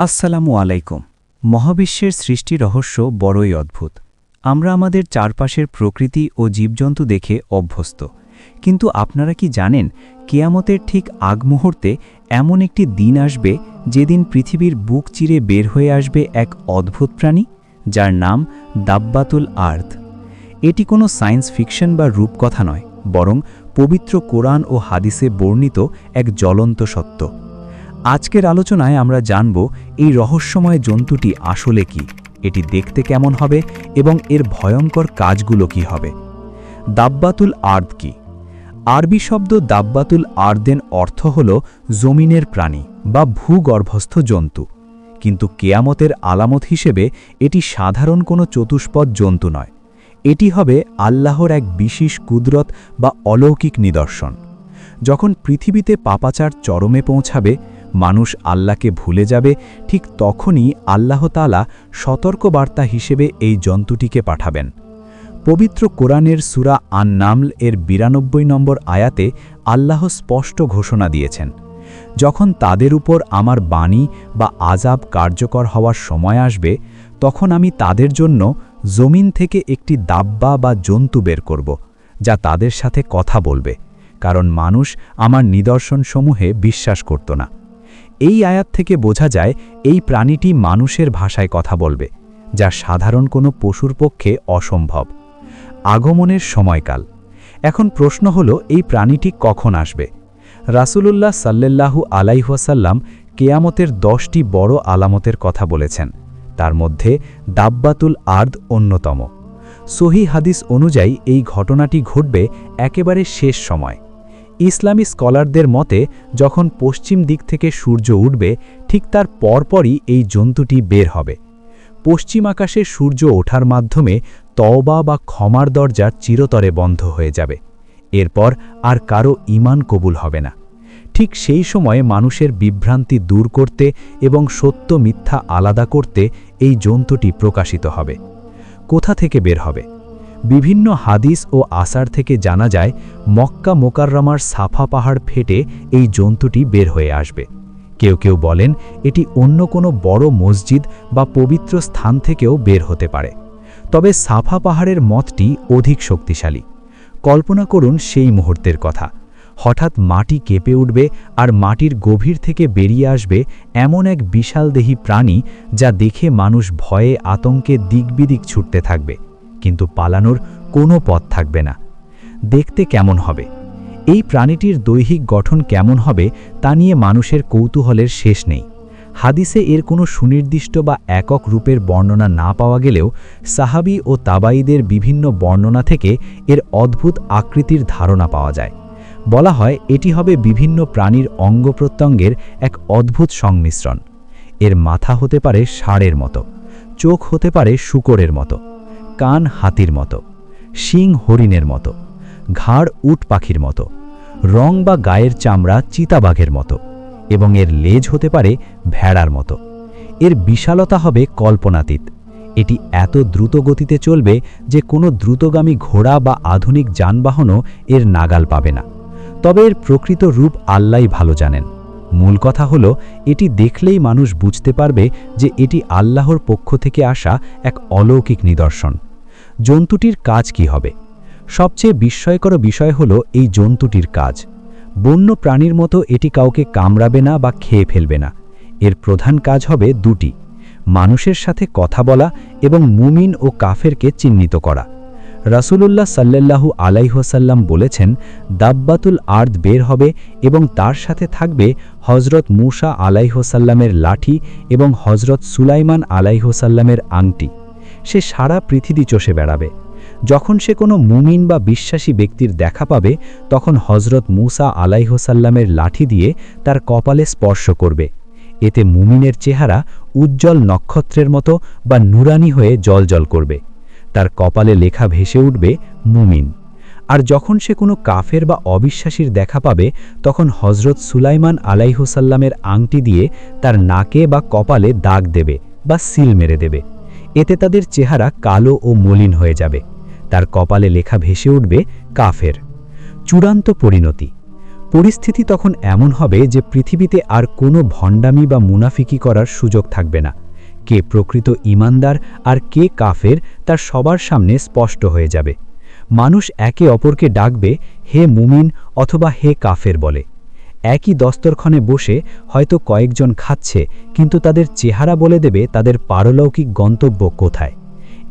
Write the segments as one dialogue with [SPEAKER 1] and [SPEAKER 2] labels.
[SPEAKER 1] আসসালামু আলাইকুম। মহাবিশ্বের সৃষ্টি রহস্য বড়ই অদ্ভুত। আমরা আমাদের চারপাশের প্রকৃতি ও জীবজন্তু দেখে অভ্যস্ত, কিন্তু আপনারা কি জানেন কিয়ামতের ঠিক আগ মুহূর্তে এমন একটি দিন আসবে যেদিন পৃথিবীর বুক চিরে বের হয়ে আসবে এক অদ্ভুত প্রাণী, যার নাম দাব্বাতুল আর্দ। এটি কোনো সায়েন্স ফিকশন বা রূপকথা নয়, বরং পবিত্র কোরআন ও হাদিসে বর্ণিত এক জ্বলন্ত সত্য। আজকের আলোচনায় আমরা জানব এই রহস্যময় জন্তুটি আসলে কি, এটি দেখতে কেমন হবে এবং এর ভয়ঙ্কর কাজগুলো কি হবে। দাব্বাতুল আর্দ কি? আরবি শব্দ দাব্বাতুল আর্দেন অর্থ হল জমিনের প্রাণী বা ভূগর্ভস্থ জন্তু, কিন্তু কেয়ামতের আলামত হিসেবে এটি সাধারণ কোনো চতুষ্পদ জন্তু নয়। এটি হবে আল্লাহর এক বিশেষ কুদরত বা অলৌকিক নিদর্শন। যখন পৃথিবীতে পাপাচার চরমে পৌঁছাবে, মানুষ আল্লাহকে ভুলে যাবে, ঠিক তখনই আল্লাহ তাআলা সতর্কবার্তা হিসেবে এই জন্তুটিকে পাঠাবেন। পবিত্র কোরআনের সূরা আন-নামল এর 92 নম্বর আয়াতে আল্লাহ স্পষ্ট ঘোষণা দিয়েছেন, যখন তাদের উপর আমার বাণী বা আযাব কার্যকর হওয়ার সময় আসবে, তখন আমি তাদের জন্য জমিন থেকে একটি দাব্বা বা জন্তু বের করব, যা তাদের সাথে কথা বলবে, কারণ মানুষ আমার নিদর্শনসমূহে বিশ্বাস করত না। এই আয়াত থেকে বোঝা যায় এই প্রাণীটি মানুষের ভাষায় কথা বলবে, যা সাধারণ কোনো পশুর পক্ষে অসম্ভব। আগমনের সময়কাল। এখন প্রশ্ন হলো, এই প্রাণীটি কখন আসবে? রাসূলুল্লাহ সাল্লাল্লাহু আলাইহি ওয়াসাল্লাম কেয়ামতের 10টি বড় আলামতের কথা বলেছেন, তার মধ্যে দাব্বাতুল আর্দ অন্যতম। সহিহ হাদিস অনুযায়ী এই ঘটনাটি ঘটবে একেবারে শেষ সময়। ইসলামী স্কলারদের মতে যখন পশ্চিম দিক থেকে সূর্য উঠবে, ঠিক তার পরপরই এই জন্তুটি বের হবে। পশ্চিম আকাশে সূর্য ওঠার মাধ্যমে তওবা বা ক্ষমার দরজা চিরতরে বন্ধ হয়ে যাবে। এরপর আর কারো ঈমান কবুল হবে না। ঠিক সেই সময়ে মানুষের বিভ্রান্তি দূর করতে এবং সত্য মিথ্যা আলাদা করতে এই জন্তুটি প্রকাশিত হবে। কোথা থেকে বের হবে? বিভিন্ন হাদিস ও আসার থেকে জানা যায়, মক্কা মোকাররমার সাফা পাহাড় ফেটে এই জন্তুটি বের হয়ে আসবে। কেউ কেউ বলেন এটি অন্য কোনো বড় মসজিদ বা পবিত্র স্থান থেকেও বের হতে পারে, তবে সাফা পাহাড়ের মতটি অধিক শক্তিশালী। কল্পনা করুন সেই মুহূর্তের কথা, হঠাৎ মাটি কেঁপে উঠবে আর মাটির গভীর থেকে বেরিয়ে আসবে এমন এক বিশালদেহী প্রাণী, যা দেখে মানুষ ভয়ে আতঙ্কে দিকবিদিক ছুটতে থাকবে, কিন্তু পালানোর কোনো পথ থাকবে না। দেখতে কেমন হবে? এই প্রাণীটির দৈহিক গঠন কেমন হবে তা নিয়ে মানুষের কৌতূহলের শেষ নেই। হাদিসে এর কোনো সুনির্দিষ্ট বা একক রূপের বর্ণনা না পাওয়া গেলেও সাহাবী ও তাবাঈদের বিভিন্ন বর্ণনা থেকে এর অদ্ভুত আকৃতির ধারণা পাওয়া যায়। বলা হয় এটি হবে বিভিন্ন প্রাণীর অঙ্গপ্রত্যঙ্গের এক অদ্ভুত সংমিশ্রণ। এর মাথা হতে পারে ষাঁড়ের মতো, চোখ হতে পারে শূকরের মতো, কান হাতির মতো, শিং হরিণের মতো, ঘাড় উট পাখির মতো, রং বা গায়ের চামড়া চিতাবাঘের মতো, এবং এর লেজ হতে পারে ভেড়ার মতো। এর বিশালতা হবে কল্পনাতীত। এটি এত দ্রুত গতিতে চলবে যে কোনো দ্রুতগামী ঘোড়া বা আধুনিক যানবাহনও এর নাগাল পাবে না। তবে এর প্রকৃত রূপ আল্লাহই ভালো জানেন। মূল কথা হলো, এটি দেখলেই মানুষ বুঝতে পারবে যে এটি আল্লাহর পক্ষ থেকে আসা এক অলৌকিক নিদর্শন। জন্তুটির কাজ কি হবে? সবচেয়ে বিস্ময়কর বিষয় হলো এই জন্তুটির কাজ। বন্য প্রাণীর মতো এটি কাউকে কামড়াবে না বা খেয়ে ফেলবে না। এর প্রধান কাজ হবে দুটি: মানুষের সাথে কথা বলা এবং মুমিন ও কাফেরকে চিহ্নিত করা। রাসূলুল্লাহ সাল্লাল্লাহু আলাইহি ওয়াসাল্লাম বলেছেন, দাব্বাতুল আর্দ বের হবে এবং তার সাথে থাকবে হযরত মূসা আলাইহিস সালামের লাঠি এবং হযরত সুলাইমান আলাইহিস সালামের আংটি। সে সারা পৃথিবী চষে বেড়াবে। যখন সে কোনো মুমিন বা বিশ্বাসী ব্যক্তির দেখা পাবে, তখন হযরত মূসা আলাইহিস সালামের লাঠি দিয়ে তার কপালে স্পর্শ করবে। এতে মুমিনের চেহারা উজ্জ্বল নক্ষত্রের মতো বা নুরানি হয়ে জ্বলজ্বল করবে। তার কপালে লেখা ভেসে উঠবে মুমিন। আর যখন সে কোনো কাফের বা অবিশ্বাসীর দেখা পাবে, তখন হযরত সুলাইমান আলাইহিস সালামের আংটি দিয়ে তার নাকে বা কপালে দাগ দেবে বা সিল মেরে দেবে। এতে তাদের চেহারা কালো ও মলিন হয়ে যাবে। তার কপালে লেখা ভেসে উঠবে কাফের। চূড়ান্ত পরিণতি। পরিস্থিতি তখন এমন হবে যে পৃথিবীতে আর কোনো ভণ্ডামি বা মুনাফিকি করার সুযোগ থাকবে না। কে প্রকৃত ঈমানদার আর কে কাফের তার সবার সামনে স্পষ্ট হয়ে যাবে। মানুষ একে অপরকে ডাকবে হে মুমিন অথবা হে কাফের বলে। একই দস্তরখানে বসে হয়তো কয়েকজন খাচ্ছে, কিন্তু তাদের চেহারা বলে দেবে তাদের পারলৌকিক গন্তব্য কোথায়।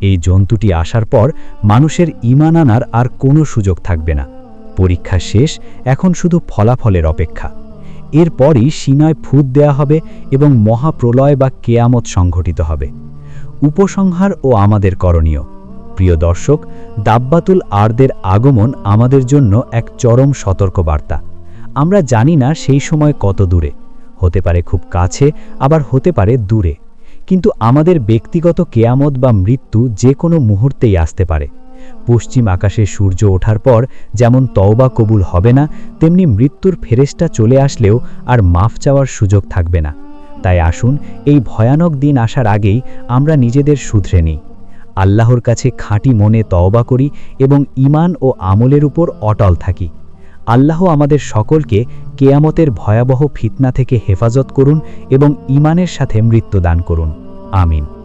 [SPEAKER 1] এই জন্তুটি আসার পর মানুষের ঈমান আনার আর কোনো সুযোগ থাকবে না। পরীক্ষা শেষ, এখন শুধু ফলাফলের অপেক্ষা। এরপরই সিনায় ফুৎ দেয়া হবে এবং মহাপ্রলয় বা কেয়ামত সংঘটিত হবে। উপসংহার ও আমাদের করণীয়। প্রিয় দর্শক, দাব্বাতুল আরদের আগমন আমাদের জন্য এক চরম সতর্কবার্তা। আমরা জানি না সেই সময় কত দূরে, হতে পারে খুব কাছে, আবার হতে পারে দূরে। কিন্তু আমাদের ব্যক্তিগত কেয়ামত বা মৃত্যু যে কোনো মুহূর্তেই আসতে পারে। পশ্চিম আকাশে সূর্য ওঠার পর যেমন তওবা কবুল হবে না, তেমনি মৃত্যুর ফেরেশতা চলে আসলেও আর মাফ চাওয়ার সুযোগ থাকবে না। তাই আসুন এই ভয়ানক দিন আসার আগেই আমরা নিজেদের শুধরে নিই, আল্লাহর কাছে খাঁটি মনে তওবা করি এবং ঈমান ও আমলের উপর অটল থাকি। আল্লাহ আমাদের সকলকে কেয়ামতের ভয়াবহ ফিতনা থেকে হেফাজত করুন এবং ঈমানের সাথে মৃত্যু দান করুন। আমিন।